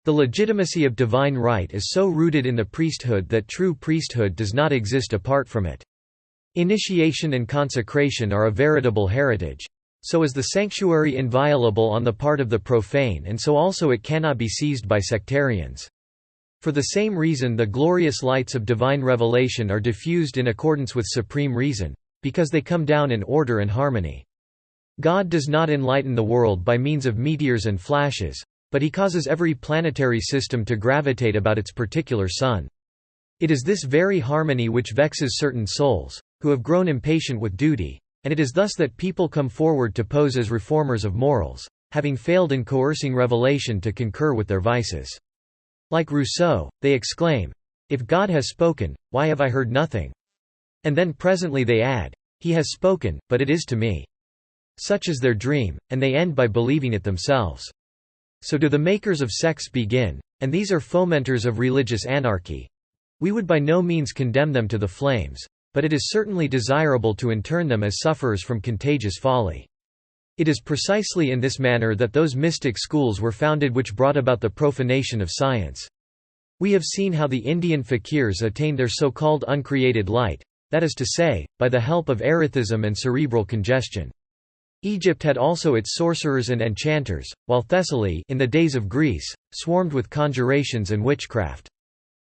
The legitimacy of divine right is so rooted in the priesthood that true priesthood does not exist apart from it. Initiation and consecration are a veritable heritage. So is the sanctuary inviolable on the part of the profane, and so also it cannot be seized by sectarians. For the same reason the glorious lights of divine revelation are diffused in accordance with supreme reason, because they come down in order and harmony. God does not enlighten the world by means of meteors and flashes, but he causes every planetary system to gravitate about its particular sun. It is this very harmony which vexes certain souls, who have grown impatient with duty, and it is thus that people come forward to pose as reformers of morals, having failed in coercing revelation to concur with their vices. Like Rousseau, they exclaim, "If God has spoken, why have I heard nothing?" And then presently they add, "He has spoken, but it is to me." Such is their dream, and they end by believing it themselves. So do the makers of sects begin, and these are fomenters of religious anarchy. We would by no means condemn them to the flames, but it is certainly desirable to intern them as sufferers from contagious folly. It is precisely in this manner that those mystic schools were founded which brought about the profanation of science. We have seen how the Indian fakirs attained their so-called uncreated light, that is to say, by the help of erethism and cerebral congestion. Egypt had also its sorcerers and enchanters, while Thessaly, in the days of Greece, swarmed with conjurations and witchcraft.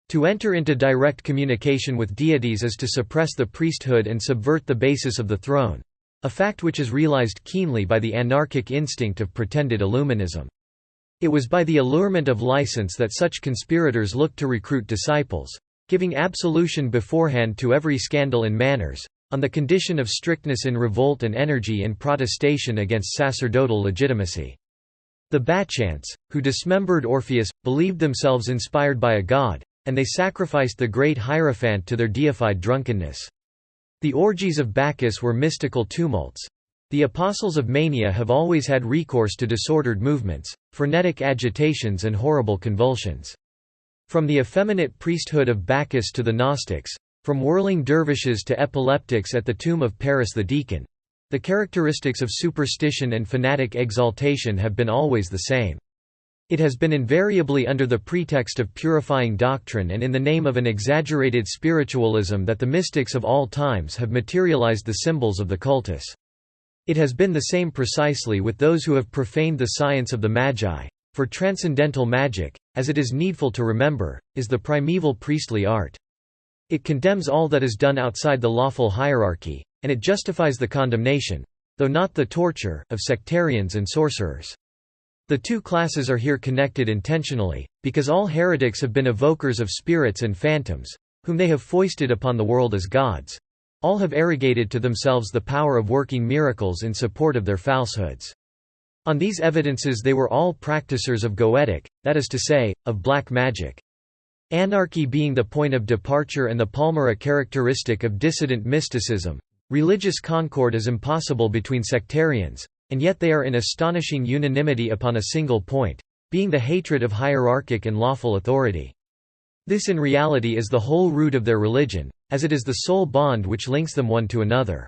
To enter into direct communication with deities is to suppress the priesthood and subvert the basis of the throne, a fact which is realized keenly by the anarchic instinct of pretended Illuminism. It was by the allurement of license that such conspirators looked to recruit disciples, giving absolution beforehand to every scandal in manners, on the condition of strictness in revolt and energy in protestation against sacerdotal legitimacy. The Bacchants, who dismembered Orpheus, believed themselves inspired by a god, and they sacrificed the great Hierophant to their deified drunkenness. The orgies of Bacchus were mystical tumults. The apostles of mania have always had recourse to disordered movements, frenetic agitations and horrible convulsions. From the effeminate priesthood of Bacchus to the Gnostics, from whirling dervishes to epileptics at the tomb of Paris the Deacon, the characteristics of superstition and fanatic exaltation have been always the same. It has been invariably under the pretext of purifying doctrine and in the name of an exaggerated spiritualism that the mystics of all times have materialized the symbols of the cultus. It has been the same precisely with those who have profaned the science of the Magi, for transcendental magic, as it is needful to remember, is the primeval priestly art. It condemns all that is done outside the lawful hierarchy, and it justifies the condemnation, though not the torture, of sectarians and sorcerers. The two classes are here connected intentionally, because all heretics have been evokers of spirits and phantoms, whom they have foisted upon the world as gods. All have arrogated to themselves the power of working miracles in support of their falsehoods. On these evidences they were all practicers of goetic, that is to say, of black magic. Anarchy being the point of departure and the palmera characteristic of dissident mysticism, religious concord is impossible between sectarians, and yet they are in astonishing unanimity upon a single point, being the hatred of hierarchic and lawful authority. This in reality is the whole root of their religion, as it is the sole bond which links them one to another.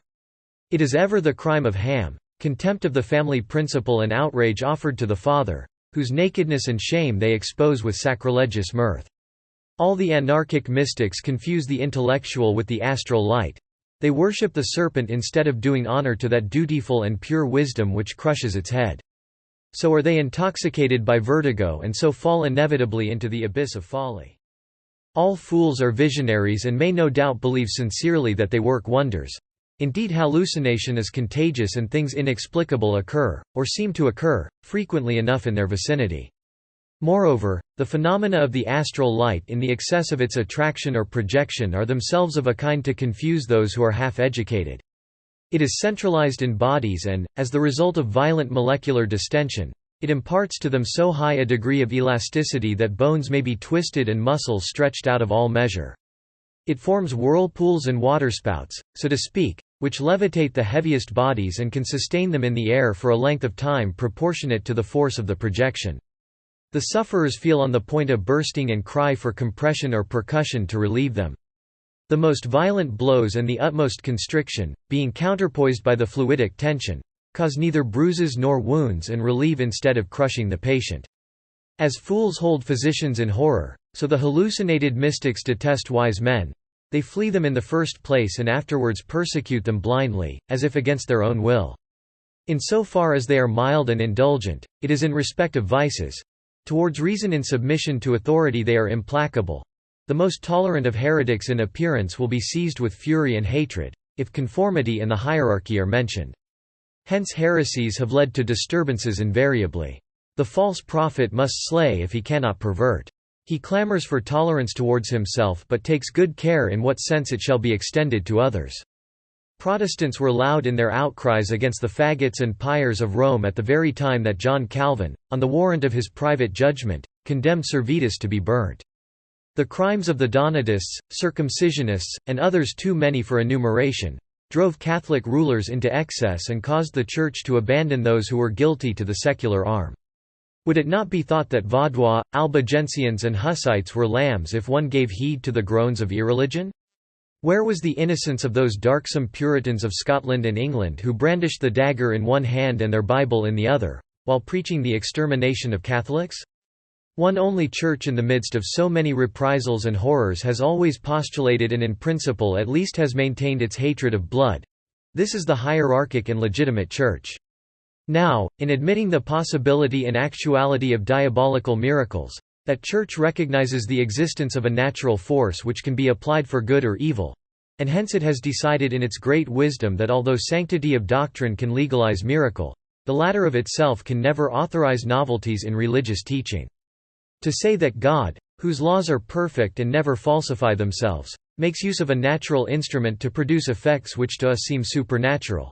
It is ever the crime of Ham, contempt of the family principle and outrage offered to the father, whose nakedness and shame they expose with sacrilegious mirth. All the anarchic mystics confuse the intellectual with the astral light. They worship the serpent instead of doing honor to that dutiful and pure wisdom which crushes its head. So are they intoxicated by vertigo and so fall inevitably into the abyss of folly. All fools are visionaries and may no doubt believe sincerely that they work wonders. Indeed, hallucination is contagious and things inexplicable occur, or seem to occur, frequently enough in their vicinity. Moreover, the phenomena of the astral light in the excess of its attraction or projection are themselves of a kind to confuse those who are half-educated. It is centralized in bodies and, as the result of violent molecular distension, it imparts to them so high a degree of elasticity that bones may be twisted and muscles stretched out of all measure. It forms whirlpools and waterspouts, so to speak, which levitate the heaviest bodies and can sustain them in the air for a length of time proportionate to the force of the projection. The sufferers feel on the point of bursting and cry for compression or percussion to relieve them. The most violent blows and the utmost constriction, being counterpoised by the fluidic tension, cause neither bruises nor wounds and relieve instead of crushing the patient. As fools hold physicians in horror, so the hallucinated mystics detest wise men. They flee them in the first place and afterwards persecute them blindly, as if against their own will. In so far as they are mild and indulgent, it is in respect of vices. Towards reason in submission to authority they are implacable. The most tolerant of heretics in appearance will be seized with fury and hatred, if conformity and the hierarchy are mentioned. Hence heresies have led to disturbances invariably. The false prophet must slay if he cannot pervert. He clamors for tolerance towards himself but takes good care in what sense it shall be extended to others. Protestants were loud in their outcries against the faggots and pyres of Rome at the very time that John Calvin, on the warrant of his private judgment, condemned Servetus to be burnt. The crimes of the Donatists, circumcisionists, and others too many for enumeration, drove Catholic rulers into excess and caused the Church to abandon those who were guilty to the secular arm. Would it not be thought that Vaudois, Albigensians and Hussites were lambs if one gave heed to the groans of irreligion? Where was the innocence of those darksome Puritans of Scotland and England who brandished the dagger in one hand and their Bible in the other, while preaching the extermination of Catholics? One only Church in the midst of so many reprisals and horrors has always postulated and in principle at least has maintained its hatred of blood. This is the hierarchic and legitimate Church. Now, in admitting the possibility and actuality of diabolical miracles, that Church recognizes the existence of a natural force which can be applied for good or evil, and hence it has decided in its great wisdom that although sanctity of doctrine can legalize miracle, the latter of itself can never authorize novelties in religious teaching. To say that God, whose laws are perfect and never falsify themselves, makes use of a natural instrument to produce effects which to us seem supernatural.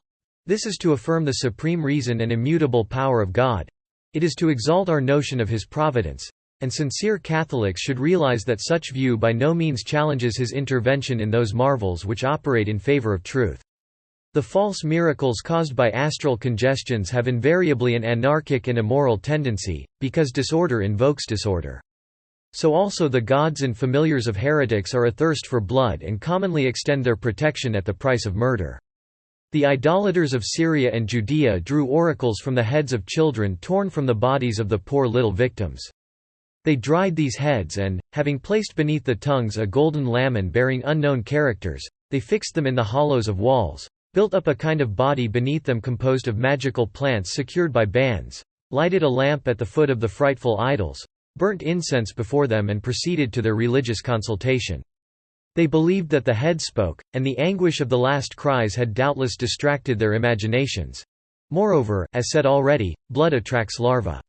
This is to affirm the supreme reason and immutable power of God. It is to exalt our notion of his providence, and sincere Catholics should realize that such view by no means challenges his intervention in those marvels which operate in favor of truth. The false miracles caused by astral congestions have invariably an anarchic and immoral tendency, because disorder invokes disorder. So also the gods and familiars of heretics are athirst for blood and commonly extend their protection at the price of murder. The idolaters of Syria and Judea drew oracles from the heads of children torn from the bodies of the poor little victims. They dried these heads and, having placed beneath the tongues a golden lamen bearing unknown characters, they fixed them in the hollows of walls, built up a kind of body beneath them composed of magical plants secured by bands, lighted a lamp at the foot of the frightful idols, burnt incense before them and proceeded to their religious consultation. They believed that the head spoke, and the anguish of the last cries had doubtless distracted their imaginations. Moreover, as said already, blood attracts larvae.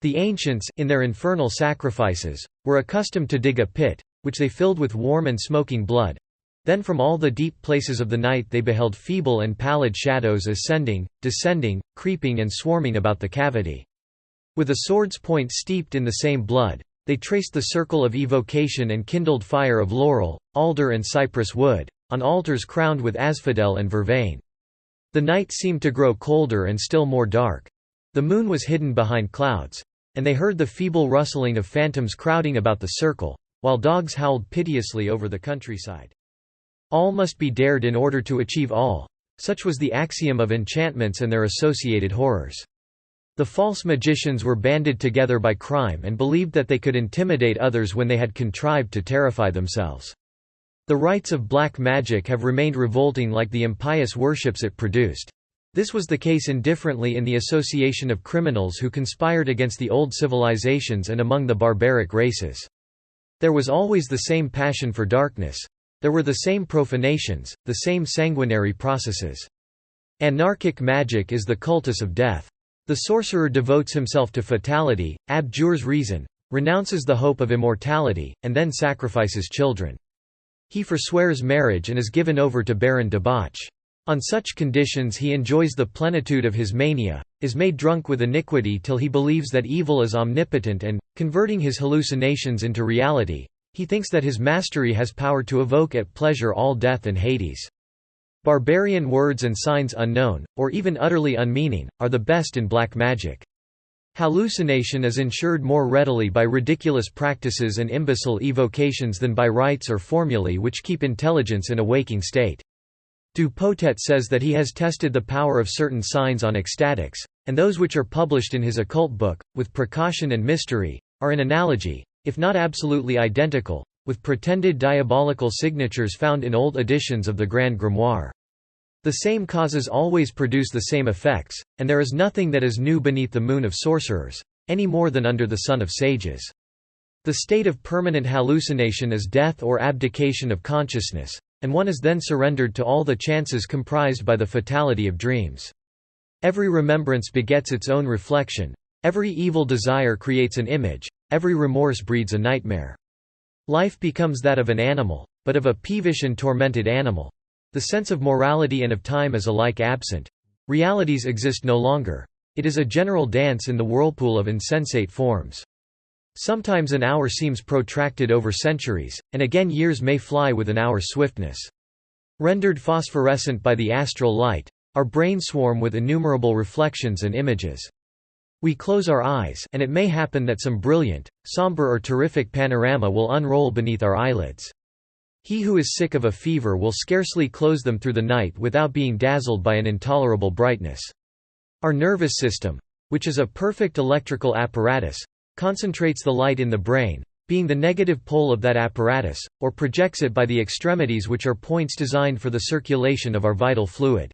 The ancients, in their infernal sacrifices, were accustomed to dig a pit, which they filled with warm and smoking blood. Then from all the deep places of the night they beheld feeble and pallid shadows ascending, descending, creeping and swarming about the cavity. With a sword's point steeped in the same blood, they traced the circle of evocation and kindled fire of laurel, alder and cypress wood, on altars crowned with asphodel and vervain. The night seemed to grow colder and still more dark. The moon was hidden behind clouds, and they heard the feeble rustling of phantoms crowding about the circle, while dogs howled piteously over the countryside. All must be dared in order to achieve all. Such was the axiom of enchantments and their associated horrors. The false magicians were banded together by crime and believed that they could intimidate others when they had contrived to terrify themselves. The rites of black magic have remained revolting like the impious worships it produced. This was the case indifferently in the association of criminals who conspired against the old civilizations and among the barbaric races. There was always the same passion for darkness. There were the same profanations, the same sanguinary processes. Anarchic magic is the cultus of death. The sorcerer devotes himself to fatality, abjures reason, renounces the hope of immortality, and then sacrifices children. He forswears marriage and is given over to barren debauch. On such conditions he enjoys the plenitude of his mania, is made drunk with iniquity till he believes that evil is omnipotent and, converting his hallucinations into reality, he thinks that his mastery has power to evoke at pleasure all death and Hades. Barbarian words and signs unknown, or even utterly unmeaning, are the best in black magic. Hallucination is ensured more readily by ridiculous practices and imbecile evocations than by rites or formulae which keep intelligence in a waking state. Dupotet says that he has tested the power of certain signs on ecstatics, and those which are published in his occult book, with precaution and mystery, are in analogy, if not absolutely identical, with pretended diabolical signatures found in old editions of the Grand Grimoire. The same causes always produce the same effects, and there is nothing that is new beneath the moon of sorcerers, any more than under the sun of sages. The state of permanent hallucination is death or abdication of consciousness, and one is then surrendered to all the chances comprised by the fatality of dreams. Every remembrance begets its own reflection, every evil desire creates an image, every remorse breeds a nightmare. Life becomes that of an animal, but of a peevish and tormented animal. The sense of morality and of time is alike absent. Realities exist no longer. It is a general dance in the whirlpool of insensate forms. Sometimes an hour seems protracted over centuries, and again years may fly with an hour's swiftness. Rendered phosphorescent by the astral light, our brains swarm with innumerable reflections and images. We close our eyes, and it may happen that some brilliant, somber or terrific panorama will unroll beneath our eyelids. He who is sick of a fever will scarcely close them through the night without being dazzled by an intolerable brightness. Our nervous system, which is a perfect electrical apparatus, concentrates the light in the brain, being the negative pole of that apparatus, or projects it by the extremities, which are points designed for the circulation of our vital fluid.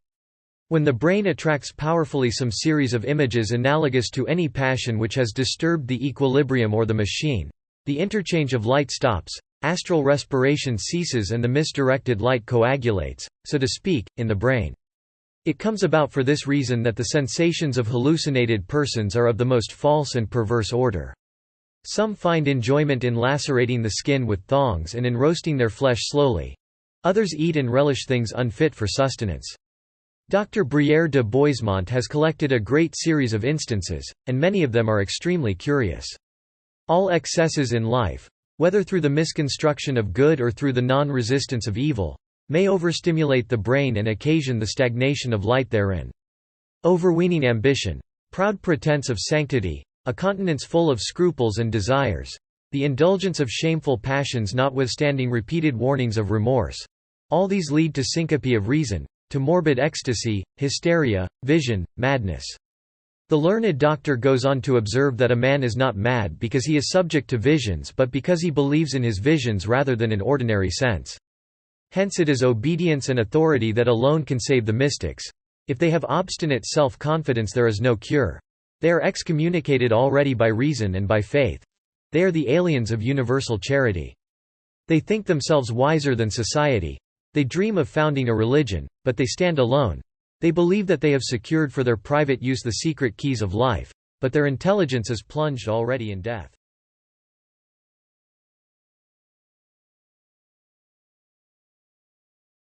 When the brain attracts powerfully some series of images analogous to any passion which has disturbed the equilibrium or the machine, the interchange of light stops, astral respiration ceases and the misdirected light coagulates, so to speak, in the brain. It comes about for this reason that the sensations of hallucinated persons are of the most false and perverse order. Some find enjoyment in lacerating the skin with thongs and in roasting their flesh slowly. Others eat and relish things unfit for sustenance. Dr. Brière de Boismont has collected a great series of instances, and many of them are extremely curious. All excesses in life, whether through the misconstruction of good or through the non-resistance of evil, may overstimulate the brain and occasion the stagnation of light therein. Overweening ambition, proud pretense of sanctity, a countenance full of scruples and desires, the indulgence of shameful passions notwithstanding repeated warnings of remorse, all these lead to syncope of reason, to morbid ecstasy, hysteria, vision, madness. The learned doctor goes on to observe that a man is not mad because he is subject to visions but because he believes in his visions rather than in ordinary sense. Hence it is obedience and authority that alone can save the mystics. If they have obstinate self-confidence there is no cure. They are excommunicated already by reason and by faith. They are the aliens of universal charity. They think themselves wiser than society. They dream of founding a religion, but they stand alone. They believe that they have secured for their private use the secret keys of life, but their intelligence is plunged already in death.